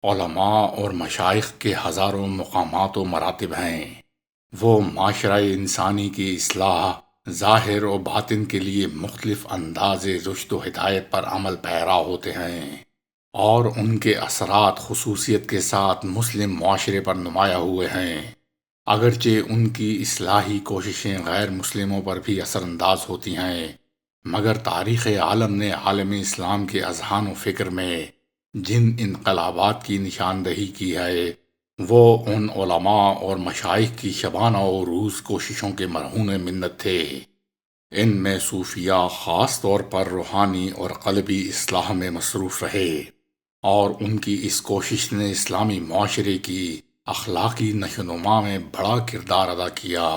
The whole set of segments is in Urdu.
علماء اور مشائخ کے ہزاروں مقامات و مراتب ہیں۔ وہ معاشرہ انسانی کی اصلاح ظاہر و باطن کے لیے مختلف انداز رشد و ہدایت پر عمل پیرا ہوتے ہیں، اور ان کے اثرات خصوصیت کے ساتھ مسلم معاشرے پر نمایاں ہوئے ہیں، اگرچہ ان کی اصلاحی کوششیں غیر مسلموں پر بھی اثر انداز ہوتی ہیں، مگر تاریخ عالم نے عالم اسلام کے اذہان و فکر میں جن انقلابات کی نشاندہی کی ہے، وہ ان علماء اور مشائخ کی شبانہ و روز کوششوں کے مرہون منت تھے۔ ان میں صوفیاء خاص طور پر روحانی اور قلبی اصلاح میں مصروف رہے، اور ان کی اس کوشش نے اسلامی معاشرے کی اخلاقی نشوونما میں بڑا کردار ادا کیا۔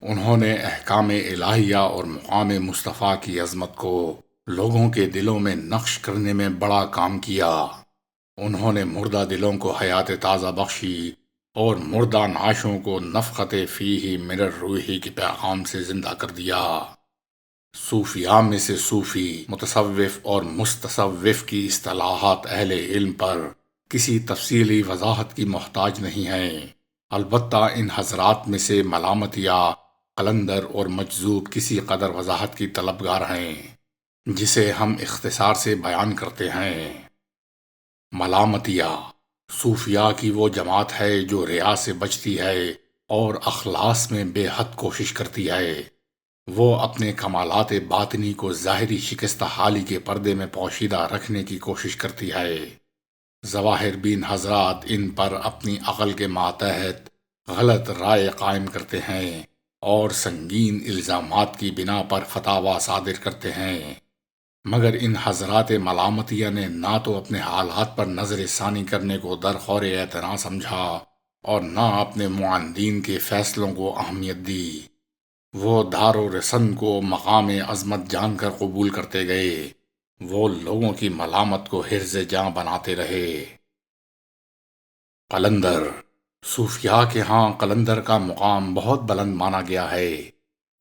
انہوں نے احکام الہیہ اور مقام مصطفیٰ کی عظمت کو لوگوں کے دلوں میں نقش کرنے میں بڑا کام کیا۔ انہوں نے مردہ دلوں کو حیات تازہ بخشی اور مردہ نعشوں کو نفخت فیہ من الروح کے پیغام سے زندہ کر دیا۔ صوفیاء میں سے صوفی، متصوف اور مستصوف کی اصطلاحات اہل علم پر کسی تفصیلی وضاحت کی محتاج نہیں ہیں، البتہ ان حضرات میں سے ملامتیہ، قلندر اور مجذوب کسی قدر وضاحت کی طلبگار ہیں، جسے ہم اختصار سے بیان کرتے ہیں۔ ملامتیہ صوفیاء کی وہ جماعت ہے جو ریا سے بچتی ہے اور اخلاص میں بے حد کوشش کرتی ہے۔ وہ اپنے کمالات باطنی کو ظاہری شکستہ حالی کے پردے میں پوشیدہ رکھنے کی کوشش کرتی ہے۔ ظواہر بین حضرات ان پر اپنی عقل کے ماتحت غلط رائے قائم کرتے ہیں اور سنگین الزامات کی بنا پر فتاویٰ صادر کرتے ہیں، مگر ان حضرات ملامتیہ نے نہ تو اپنے حالات پر نظر ثانی کرنے کو درخور اعتنا سمجھا اور نہ اپنے معاندین کے فیصلوں کو اہمیت دی۔ وہ دار و رسن کو مقام عظمت جان کر قبول کرتے گئے، وہ لوگوں کی ملامت کو حرز جاں بناتے رہے۔ قلندر صوفیاء کے ہاں قلندر کا مقام بہت بلند مانا گیا ہے۔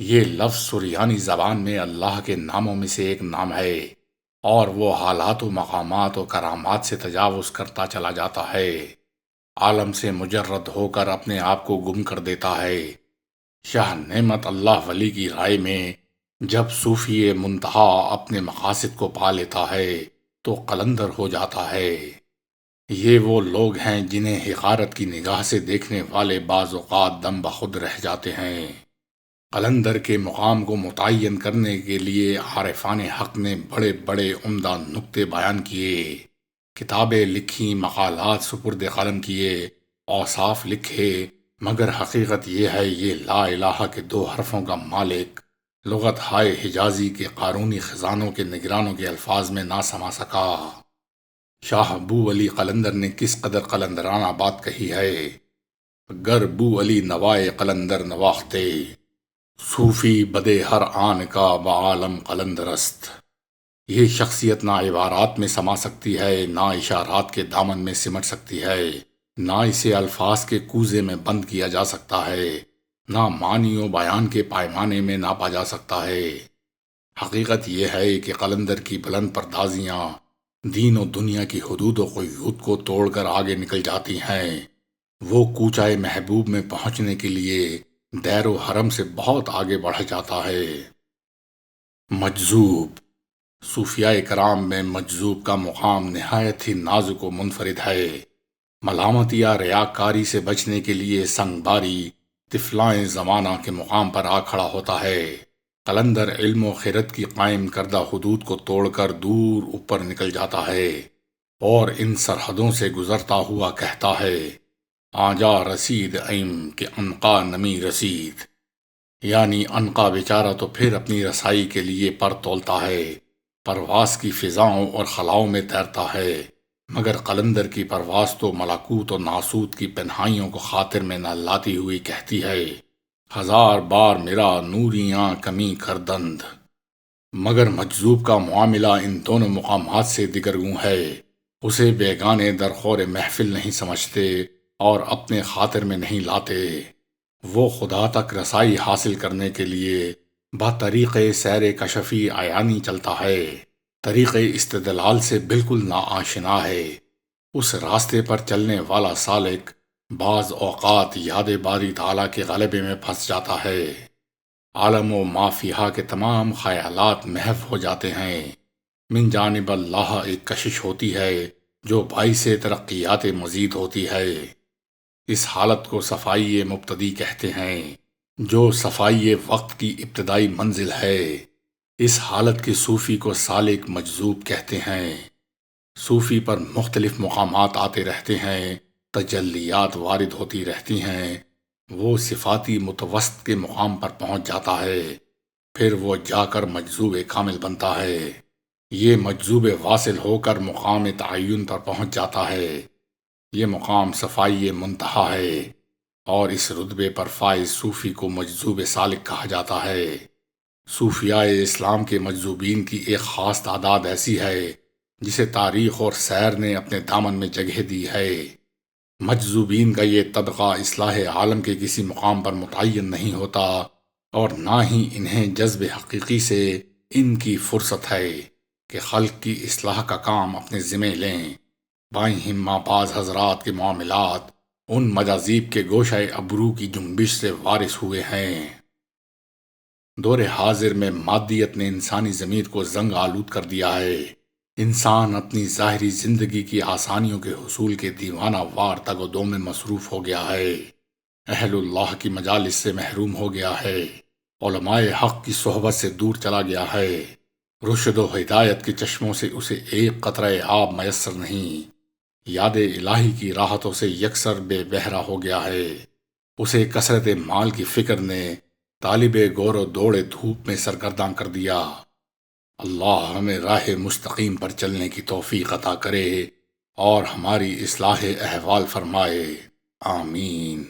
یہ لفظ سریانی زبان میں اللہ کے ناموں میں سے ایک نام ہے، اور وہ حالات و مقامات و کرامات سے تجاوز کرتا چلا جاتا ہے، عالم سے مجرد ہو کر اپنے آپ کو گم کر دیتا ہے۔ شاہ نعمت اللہ ولی کی رائے میں جب صوفی منتہا اپنے مقاصد کو پا لیتا ہے تو قلندر ہو جاتا ہے۔ یہ وہ لوگ ہیں جنہیں حقارت کی نگاہ سے دیکھنے والے بعض اوقات دم بخود رہ جاتے ہیں۔ قلندر کے مقام کو متعین کرنے کے لیے عارفان حق نے بڑے بڑے عمدہ نکتے بیان کیے، کتابیں لکھی، مقالات سپرد قلم کیے، اوصاف لکھے، مگر حقیقت یہ ہے یہ لا الہ کے دو حرفوں کا مالک لغت ہائے حجازی کے قارونی خزانوں کے نگرانوں کے الفاظ میں نہ سما سکا۔ شاہ بو علی قلندر نے کس قدر قلندرانہ بات کہی ہے: گر بو علی نوائے قلندر نواختے، صوفی بدے ہر آن کا بعالم قلندرست۔ یہ شخصیت نہ عبارات میں سما سکتی ہے، نہ اشارات کے دامن میں سمٹ سکتی ہے، نہ اسے الفاظ کے کوزے میں بند کیا جا سکتا ہے، نہ معنی و بیان کے پائمانے میں ناپا جا سکتا ہے۔ حقیقت یہ ہے کہ قلندر کی بلند پردازیاں دین و دنیا کی حدود و قیود کو توڑ کر آگے نکل جاتی ہیں۔ وہ کوچہ محبوب میں پہنچنے کے لیے دیر و حرم سے بہت آگے بڑھ جاتا ہے۔ مجذوب صوفیاء کرام میں مجذوب کا مقام نہایت ہی نازک و منفرد ہے۔ ملامت یا ریاکاری سے بچنے کے لیے سنگ باری طفلائیں زمانہ کے مقام پر آ کھڑا ہوتا ہے۔ قلندر علم و خرد کی قائم کردہ حدود کو توڑ کر دور اوپر نکل جاتا ہے اور ان سرحدوں سے گزرتا ہوا کہتا ہے: آجا رسید ایم کہ عنقا نمی رسید، یعنی عنقا بیچارہ تو پھر اپنی رسائی کے لیے پر تولتا ہے، پرواز کی فضاؤں اور خلاؤں میں تیرتا ہے، مگر قلندر کی پرواز تو ملکوت و ناسوت کی پنہائیوں کو خاطر میں نہ لاتی ہوئی کہتی ہے: ہزار بار میرا نوریاں کمی کردند۔ مگر مجذوب کا معاملہ ان دونوں مقامات سے دگرگوں ہے۔ اسے بیگانے درخور محفل نہیں سمجھتے اور اپنے خاطر میں نہیں لاتے۔ وہ خدا تک رسائی حاصل کرنے کے لیے بطریق سیر کشفی عیانی چلتا ہے، طریق استدلال سے بالکل ناآشنا ہے۔ اس راستے پر چلنے والا سالک بعض اوقات یاد باری تعالیٰ کے غلبے میں پھنس جاتا ہے۔ عالم و مافیہا کے تمام خیالات محو ہو جاتے ہیں۔ من جانب اللہ ایک کشش ہوتی ہے جو باعث ترقیات مزید ہوتی ہے۔ اس حالت کو صفائی مبتدی کہتے ہیں، جو صفائی وقت کی ابتدائی منزل ہے۔ اس حالت کے صوفی کو سالک مجذوب کہتے ہیں۔ صوفی پر مختلف مقامات آتے رہتے ہیں، تجلیات وارد ہوتی رہتی ہیں، وہ صفاتی متوسط کے مقام پر پہنچ جاتا ہے، پھر وہ جا کر مجذوب کامل بنتا ہے۔ یہ مجذوب واصل ہو کر مقام تعین پر پہنچ جاتا ہے۔ یہ مقام صفائی منتہا ہے، اور اس رتبے پر فائز صوفی کو مجذوب سالک کہا جاتا ہے۔ صوفیاء اسلام کے مجذوبین کی ایک خاص تعداد ایسی ہے جسے تاریخ اور سیر نے اپنے دامن میں جگہ دی ہے۔ مجذوبین کا یہ طبقہ اصلاح عالم کے کسی مقام پر متعین نہیں ہوتا، اور نہ ہی انہیں جذب حقیقی سے ان کی فرصت ہے کہ خلق کی اصلاح کا کام اپنے ذمہ لیں۔ بائیں ہمہ باز حضرات کے معاملات ان مجاذیب کے گوشہ ابرو کی جنبش سے وارث ہوئے ہیں۔ دور حاضر میں مادیت نے انسانی ضمیر کو زنگ آلود کر دیا ہے۔ انسان اپنی ظاہری زندگی کی آسانیوں کے حصول کے دیوانہ وار تگ و دو میں مصروف ہو گیا ہے۔ اہل اللہ کی مجالس سے محروم ہو گیا ہے، علماء حق کی صحبت سے دور چلا گیا ہے۔ رشد و ہدایت کے چشموں سے اسے ایک قطرہ آب میسر نہیں۔ یاد الہی کی راحتوں سے یکسر بے بہرا ہو گیا ہے۔ اسے کثرت مال کی فکر نے طالب گور و دوڑ دھوپ میں سرگرداں کر دیا۔ اللہ ہمیں راہ مستقیم پر چلنے کی توفیق عطا کرے اور ہماری اصلاح احوال فرمائے، آمین۔